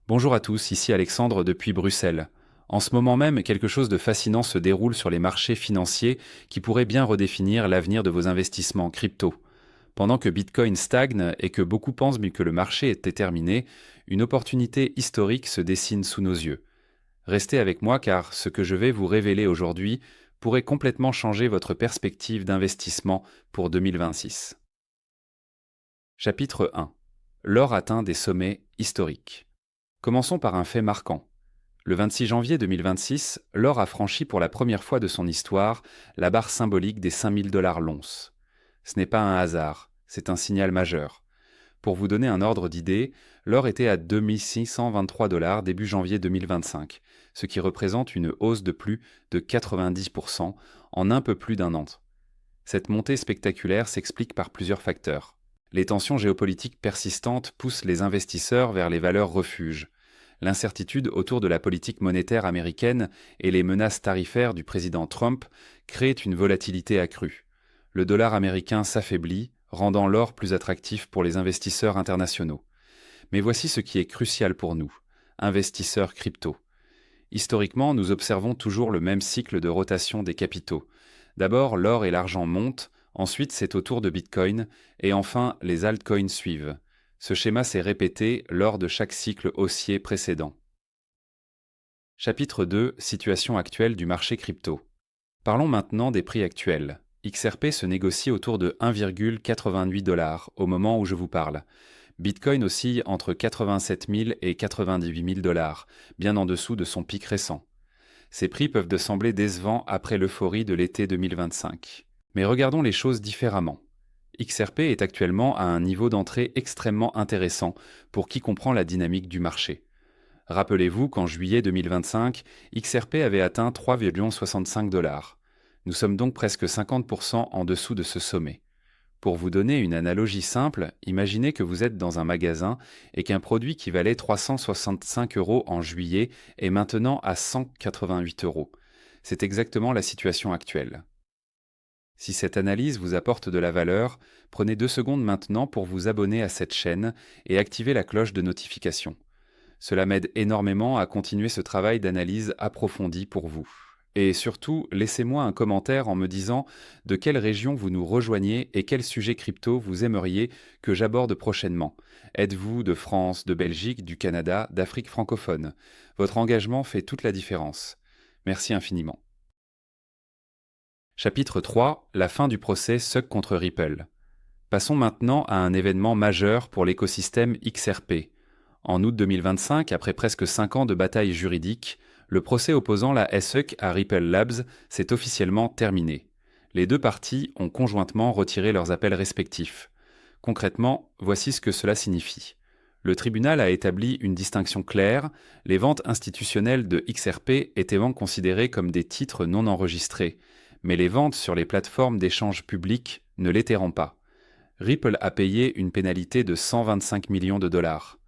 Bonjour à tous, ici Alexandre depuis Bruxelles. En ce moment même, quelque chose de fascinant se déroule sur les marchés financiers qui pourrait bien redéfinir l'avenir de vos investissements crypto. Pendant que Bitcoin stagne et que beaucoup pensent que le marché est terminé, une opportunité historique se dessine sous nos yeux. Restez avec moi car ce que je vais vous révéler aujourd'hui pourrait complètement changer votre perspective d'investissement pour 2026. Chapitre 1. L'or atteint des sommets historiques. Commençons par un fait marquant. Le 26 janvier 2026, l'or a franchi pour la première fois de son histoire la barre symbolique des 5000 dollars l'once. Ce n'est pas un hasard, c'est un signal majeur. Pour vous donner un ordre d'idée, l'or était à 2623 dollars début janvier 2025, ce qui représente une hausse de plus de 90% en un peu plus d'un an. Cette montée spectaculaire s'explique par plusieurs facteurs. Les tensions géopolitiques persistantes poussent les investisseurs vers les valeurs refuges. L'incertitude autour de la politique monétaire américaine et les menaces tarifaires du président Trump créent une volatilité accrue. Le dollar américain s'affaiblit, rendant l'or plus attractif pour les investisseurs internationaux. Mais voici ce qui est crucial pour nous, investisseurs crypto. Historiquement, nous observons toujours le même cycle de rotation des capitaux. D'abord, l'or et l'argent montent, ensuite c'est au tour de Bitcoin, et enfin les altcoins suivent. Ce schéma s'est répété lors de chaque cycle haussier précédent. Chapitre 2. Situation actuelle du marché crypto. Parlons maintenant des prix actuels. XRP se négocie autour de 1,88 dollars au moment où je vous parle. Bitcoin oscille entre 87 000 et 98 000 dollars, bien en dessous de son pic récent. Ces prix peuvent sembler décevants après l'euphorie de l'été 2025. Mais regardons les choses différemment. XRP est actuellement à un niveau d'entrée extrêmement intéressant pour qui comprend la dynamique du marché. Rappelez-vous qu'en juillet 2025, XRP avait atteint 3,65 dollars. Nous sommes donc presque 50% en dessous de ce sommet. Pour vous donner une analogie simple, imaginez que vous êtes dans un magasin et qu'un produit qui valait 365 euros en juillet est maintenant à 188 euros. C'est exactement la situation actuelle. Si cette analyse vous apporte de la valeur, prenez 2 secondes maintenant pour vous abonner à cette chaîne et activer la cloche de notification. Cela m'aide énormément à continuer ce travail d'analyse approfondie pour vous. Et surtout, laissez-moi un commentaire en me disant de quelle région vous nous rejoignez et quel sujet crypto vous aimeriez que j'aborde prochainement. Êtes-vous de France, de Belgique, du Canada, d'Afrique francophone? Votre engagement fait toute la différence. Merci infiniment. Chapitre 3. La fin du procès Suck contre Ripple. Passons maintenant à un événement majeur pour l'écosystème XRP. En août 2025, après presque 5 ans de bataille juridique, le procès opposant la SEC à Ripple Labs s'est officiellement terminé. Les deux parties ont conjointement retiré leurs appels respectifs. Concrètement, voici ce que cela signifie. Le tribunal a établi une distinction claire, les ventes institutionnelles de XRP étaient considérées comme des titres non enregistrés, mais les ventes sur les plateformes d'échange publiques ne l'étaient pas. Ripple a payé une pénalité de 125 millions de dollars.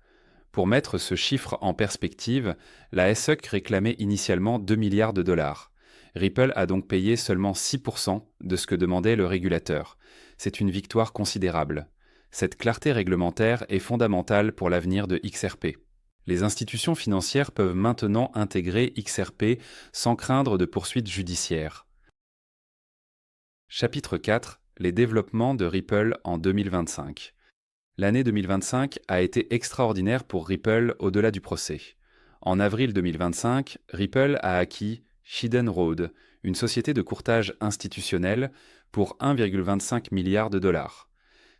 Pour mettre ce chiffre en perspective, la SEC réclamait initialement 2 milliards de dollars. Ripple a donc payé seulement 6% de ce que demandait le régulateur. C'est une victoire considérable. Cette clarté réglementaire est fondamentale pour l'avenir de XRP. Les institutions financières peuvent maintenant intégrer XRP sans craindre de poursuites judiciaires. Chapitre 4. Les développements de Ripple en 2025. L'année 2025 a été extraordinaire pour Ripple au-delà du procès. En avril 2025, Ripple a acquis Sheden Road, une société de courtage institutionnel, pour 1,25 milliard de dollars.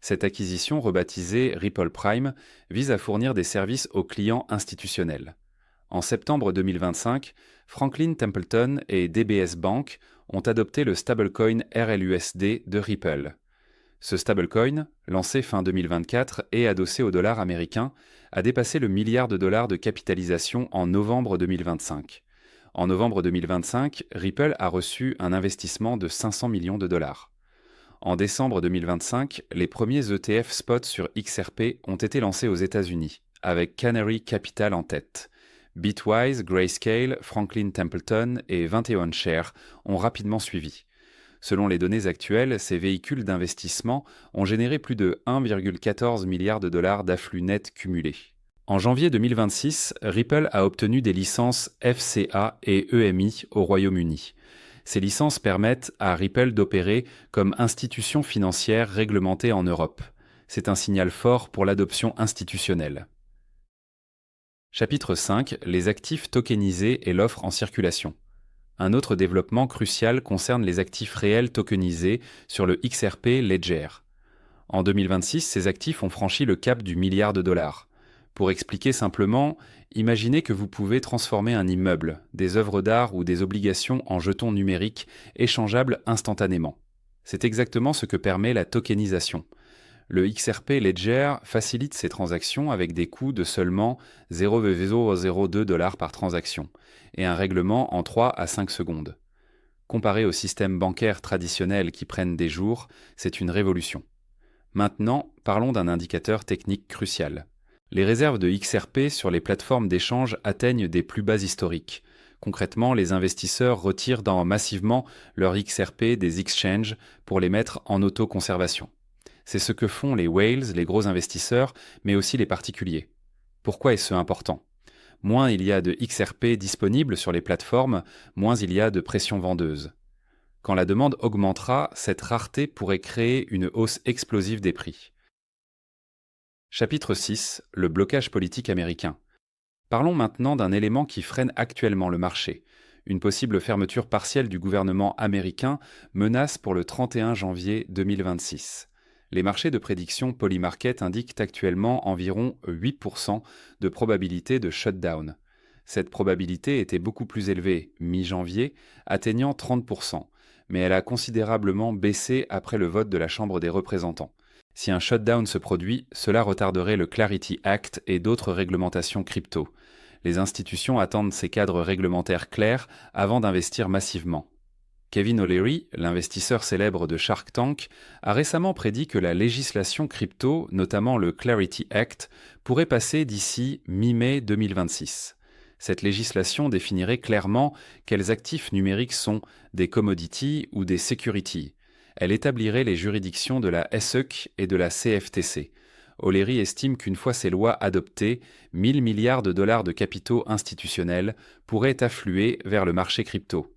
Cette acquisition, rebaptisée Ripple Prime, vise à fournir des services aux clients institutionnels. En septembre 2025, Franklin Templeton et DBS Bank ont adopté le stablecoin RLUSD de Ripple. Ce stablecoin, lancé fin 2024 et adossé au dollar américain, a dépassé le milliard de dollars de capitalisation en novembre 2025. En novembre 2025, Ripple a reçu un investissement de 500 millions de dollars. En décembre 2025, les premiers ETF spot sur XRP ont été lancés aux États-Unis, avec Canary Capital en tête. Bitwise, Grayscale, Franklin Templeton et 21Shares ont rapidement suivi. Selon les données actuelles, ces véhicules d'investissement ont généré plus de 1,14 milliard de dollars d'afflux net cumulés. En janvier 2026, Ripple a obtenu des licences FCA et EMI au Royaume-Uni. Ces licences permettent à Ripple d'opérer comme institution financière réglementée en Europe. C'est un signal fort pour l'adoption institutionnelle. Chapitre 5. Les actifs tokenisés et l'offre en circulation. Un autre développement crucial concerne les actifs réels tokenisés sur le XRP Ledger. En 2026, ces actifs ont franchi le cap du milliard de dollars. Pour expliquer simplement, imaginez que vous pouvez transformer un immeuble, des œuvres d'art ou des obligations en jetons numériques échangeables instantanément. C'est exactement ce que permet la tokenisation. Le XRP Ledger facilite ces transactions avec des coûts de seulement 0,002 $ par transaction et un règlement en 3 à 5 secondes. Comparé aux systèmes bancaires traditionnels qui prennent des jours, c'est une révolution. Maintenant, parlons d'un indicateur technique crucial. Les réserves de XRP sur les plateformes d'échange atteignent des plus bas historiques. Concrètement, les investisseurs retirent massivement leurs XRP des exchanges pour les mettre en autoconservation. C'est ce que font les whales, les gros investisseurs, mais aussi les particuliers. Pourquoi est-ce important ? Moins il y a de XRP disponibles sur les plateformes, moins il y a de pression vendeuse. Quand la demande augmentera, cette rareté pourrait créer une hausse explosive des prix. Chapitre 6. Le blocage politique américain. Parlons maintenant d'un élément qui freine actuellement le marché. Une possible fermeture partielle du gouvernement américain menace pour le 31 janvier 2026. Les marchés de prédiction Polymarket indiquent actuellement environ 8% de probabilité de shutdown. Cette probabilité était beaucoup plus élevée mi-janvier, atteignant 30%, mais elle a considérablement baissé après le vote de la Chambre des représentants. Si un shutdown se produit, cela retarderait le Clarity Act et d'autres réglementations crypto. Les institutions attendent ces cadres réglementaires clairs avant d'investir massivement. Kevin O'Leary, l'investisseur célèbre de Shark Tank, a récemment prédit que la législation crypto, notamment le Clarity Act, pourrait passer d'ici mi-mai 2026. Cette législation définirait clairement quels actifs numériques sont des commodities ou des securities. Elle établirait les juridictions de la SEC et de la CFTC. O'Leary estime qu'une fois ces lois adoptées, 1000 milliards de dollars de capitaux institutionnels pourraient affluer vers le marché crypto.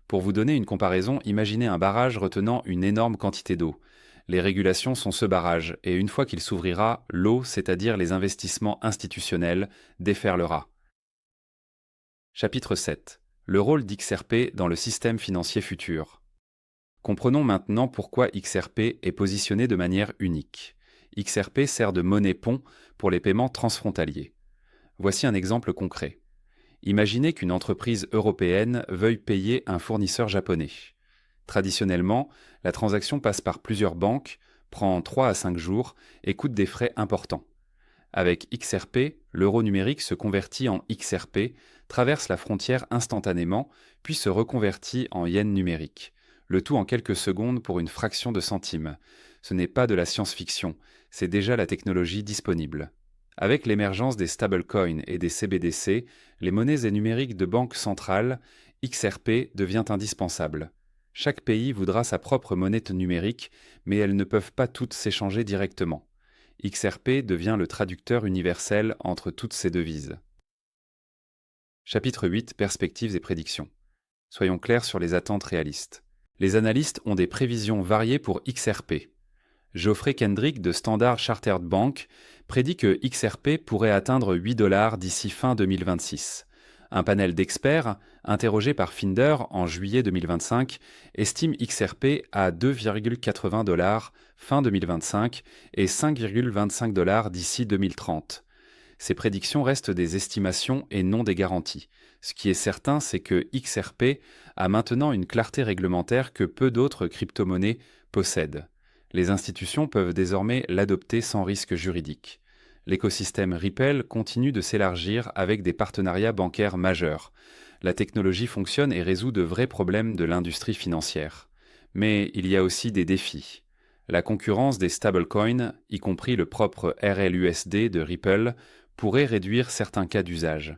Pour vous donner une comparaison, imaginez un barrage retenant une énorme quantité d'eau. Les régulations sont ce barrage, et une fois qu'il s'ouvrira, l'eau, c'est-à-dire les investissements institutionnels, déferlera. Chapitre 7. Le rôle d'XRP dans le système financier futur. Comprenons maintenant pourquoi XRP est positionné de manière unique. XRP sert de monnaie pont pour les paiements transfrontaliers. Voici un exemple concret. Imaginez qu'une entreprise européenne veuille payer un fournisseur japonais. Traditionnellement, la transaction passe par plusieurs banques, prend 3 à 5 jours et coûte des frais importants. Avec XRP, l'euro numérique se convertit en XRP, traverse la frontière instantanément, puis se reconvertit en yen numérique. Le tout en quelques secondes pour une fraction de centime. Ce n'est pas de la science-fiction, c'est déjà la technologie disponible. Avec l'émergence des stablecoins et des CBDC, les monnaies numériques de banque centrale, XRP devient indispensable. Chaque pays voudra sa propre monnaie numérique, mais elles ne peuvent pas toutes s'échanger directement. XRP devient le traducteur universel entre toutes ces devises. Chapitre 8. Perspectives et prédictions. Soyons clairs sur les attentes réalistes. Les analystes ont des prévisions variées pour XRP. Geoffrey Kendrick de Standard Chartered Bank prédit que XRP pourrait atteindre 8 $ d'ici fin 2026. Un panel d'experts, interrogé par Finder en juillet 2025, estime XRP à 2,80 $ fin 2025 et 5,25 $ d'ici 2030. Ces prédictions restent des estimations et non des garanties. Ce qui est certain, c'est que XRP a maintenant une clarté réglementaire que peu d'autres crypto-monnaies possèdent. Les institutions peuvent désormais l'adopter sans risque juridique. L'écosystème Ripple continue de s'élargir avec des partenariats bancaires majeurs. La technologie fonctionne et résout de vrais problèmes de l'industrie financière. Mais il y a aussi des défis. La concurrence des stablecoins, y compris le propre RLUSD de Ripple, pourrait réduire certains cas d'usage.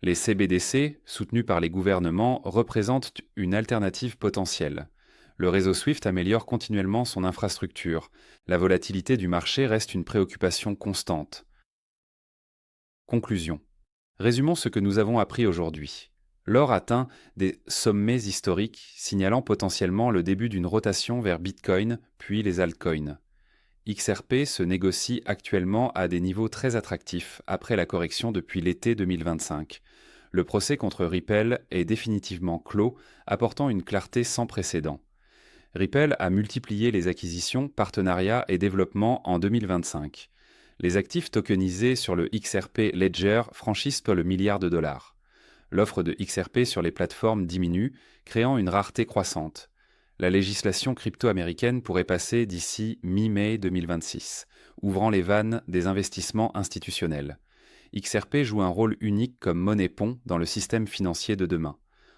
Les CBDC, soutenus par les gouvernements, représentent une alternative potentielle. Le réseau SWIFT améliore continuellement son infrastructure. La volatilité du marché reste une préoccupation constante. Conclusion. Résumons ce que nous avons appris aujourd'hui. L'or atteint des sommets historiques, signalant potentiellement le début d'une rotation vers Bitcoin, puis les altcoins. XRP se négocie actuellement à des niveaux très attractifs après la correction depuis l'été 2025. Le procès contre Ripple est définitivement clos, apportant une clarté sans précédent. Ripple a multiplié les acquisitions, partenariats et développements en 2025. Les actifs tokenisés sur le XRP Ledger franchissent le milliard de dollars. L'offre de XRP sur les plateformes diminue, créant une rareté croissante. La législation crypto-américaine pourrait passer d'ici mi-mai 2026, ouvrant les vannes des investissements institutionnels. XRP joue un rôle unique comme monnaie-pont dans le système financier de demain.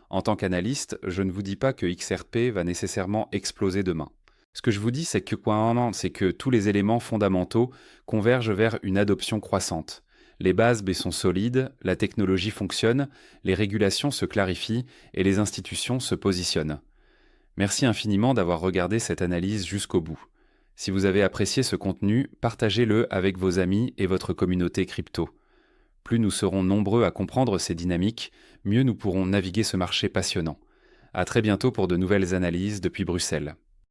En tant qu'analyste, je ne vous dis pas que XRP va nécessairement exploser demain. Ce que je vous dis, c'est que tous les éléments fondamentaux convergent vers une adoption croissante. Les bases sont solides, la technologie fonctionne, les régulations se clarifient et les institutions se positionnent. Merci infiniment d'avoir regardé cette analyse jusqu'au bout. Si vous avez apprécié ce contenu, partagez-le avec vos amis et votre communauté crypto. Plus nous serons nombreux à comprendre ces dynamiques, mieux nous pourrons naviguer ce marché passionnant. À très bientôt pour de nouvelles analyses depuis Bruxelles.